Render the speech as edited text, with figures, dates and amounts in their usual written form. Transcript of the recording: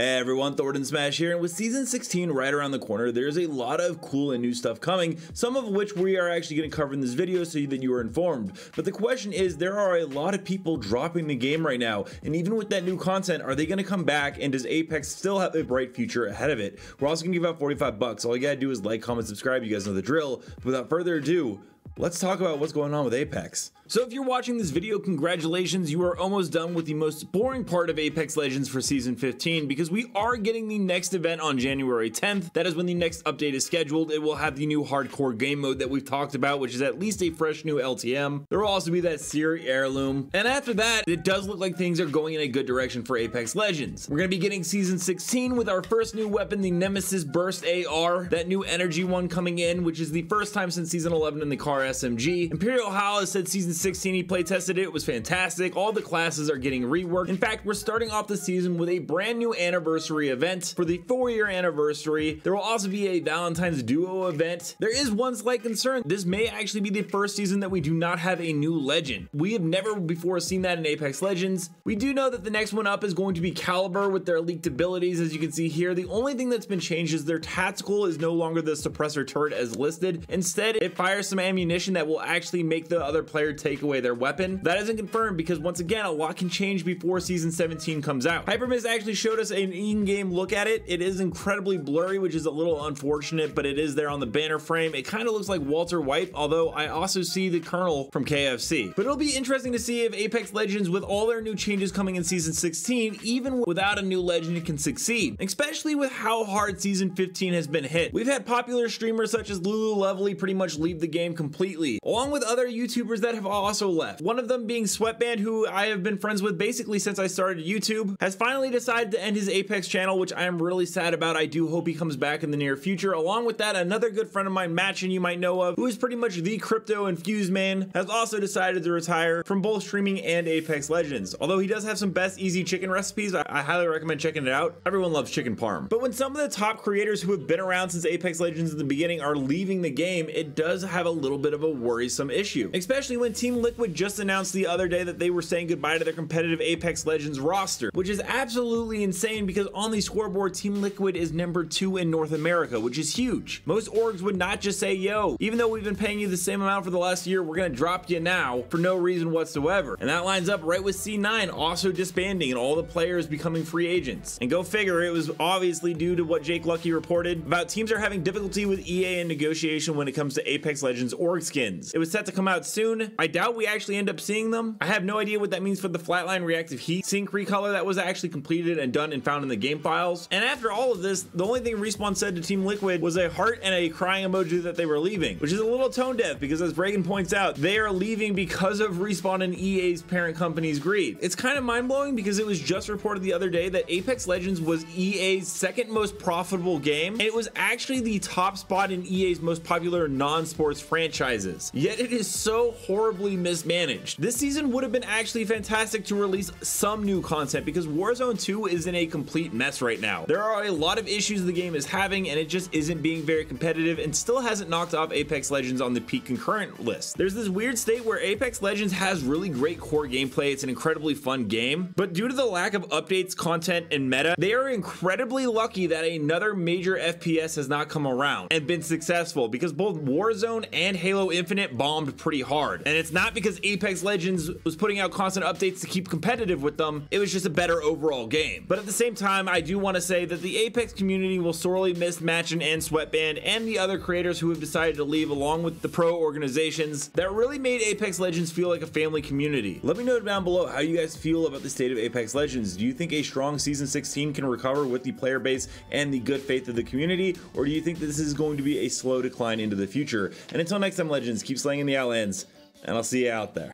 Hey everyone, Thordan Smash here, and with Season 16 right around the corner, there's a lot of cool and new stuff coming, some of which we are actually going to cover in this video so that you are informed. But the question is, there are a lot of people dropping the game right now, and even with that new content, are they going to come back, and does Apex still have a bright future ahead of it? We're also going to give out 45 bucks. All you gotta do is like, comment, subscribe. You guys know the drill. But without further ado, let's talk about what's going on with Apex. So if you're watching this video, congratulations, you are almost done with the most boring part of Apex Legends for Season 15 because we are getting the next event on January 10th. That is when the next update is scheduled. It will have the new hardcore game mode that we've talked about, which is at least a fresh new LTM. There will also be that Siri heirloom. And after that, it does look like things are going in a good direction for Apex Legends. We're going to be getting Season 16 with our first new weapon, the Nemesis Burst AR, that new energy one coming in, which is the first time since Season 11 in the car SMG. Imperial Hal has said Season 16 he play tested it was fantastic. All the classes are getting reworked. In fact, we're starting off the season with a brand new anniversary event for the 4-year anniversary. There will also be a Valentine's Duo event. There is one slight concern. This may actually be the first season that we do not have a new legend. We have never before seen that in Apex Legends. We do know that the next one up is going to be Caliber with their leaked abilities, as you can see here. The only thing that's been changed is their tactical is no longer the suppressor turret as listed. Instead, it fires some ammunition that will actually make the other player take away their weapon. That isn't confirmed because once again, a lot can change before Season 17 comes out. Hypermiss actually showed us an in-game look at it. It is incredibly blurry, which is a little unfortunate, but it is there on the banner frame. It kind of looks like Walter White, although I also see the Colonel from KFC. But it'll be interesting to see if Apex Legends, with all their new changes coming in Season 16, even without a new legend, can succeed, especially with how hard Season 15 has been hit. We've had popular streamers such as Lulu Lovely pretty much leave the game completely, along with other YouTubers that have also left. One of them being Sweatband, who I have been friends with basically since I started YouTube, has finally decided to end his Apex channel, which I am really sad about. I do hope he comes back in the near future. Along with that, another good friend of mine, Matchin, you might know of, who is pretty much the crypto infused man, has also decided to retire from both streaming and Apex Legends. Although he does have some best easy chicken recipes, I highly recommend checking it out. Everyone loves chicken parm. But when some of the top creators who have been around since Apex Legends in the beginning are leaving the game, it does have a little bit of a worrisome issue, especially when Team Liquid just announced the other day that they were saying goodbye to their competitive Apex Legends roster, which is absolutely insane because on the scoreboard, Team Liquid is number 2 in North America, which is huge. Most orgs would not just say, yo, even though we've been paying you the same amount for the last year, we're gonna drop you now for no reason whatsoever. And that lines up right with C9 also disbanding and all the players becoming free agents. And go figure, it was obviously due to what Jake Lucky reported about teams are having difficulty with EA in negotiation when it comes to Apex Legends org skins. It was set to come out soon. I doubt we actually end up seeing them. I have no idea what that means for the Flatline Reactive heat sink recolor that was actually completed and done and found in the game files. And after all of this, the only thing Respawn said to Team Liquid was a heart and a crying emoji that they were leaving, which is a little tone deaf because, as Reagan points out, they are leaving because of Respawn and EA's parent company's greed. It's kind of mind-blowing because it was just reported the other day that Apex Legends was EA's second most profitable game, and it was actually the top spot in EA's most popular non-sports franchises. Yet it is so horribly mismanaged. This season would have been actually fantastic to release some new content because Warzone 2 is in a complete mess right now. There are a lot of issues the game is having, and it just isn't being very competitive and still hasn't knocked off Apex Legends on the peak concurrent list. There's this weird state where Apex Legends has really great core gameplay. It's an incredibly fun game, but due to the lack of updates, content, and meta, they are incredibly lucky that another major FPS has not come around and been successful because both Warzone and Halo Infinite bombed pretty hard. And it's not because Apex Legends was putting out constant updates to keep competitive with them, it was just a better overall game. But at the same time, I do want to say that the Apex community will sorely miss Matchin and Sweatband and the other creators who have decided to leave, along with the pro organizations that really made Apex Legends feel like a family community. Let me know down below how you guys feel about the state of Apex Legends. Do you think a strong Season 16 can recover with the player base and the good faith of the community, or do you think this is going to be a slow decline into the future? And until next time, Legends, keep slaying in the outlands, and I'll see you out there.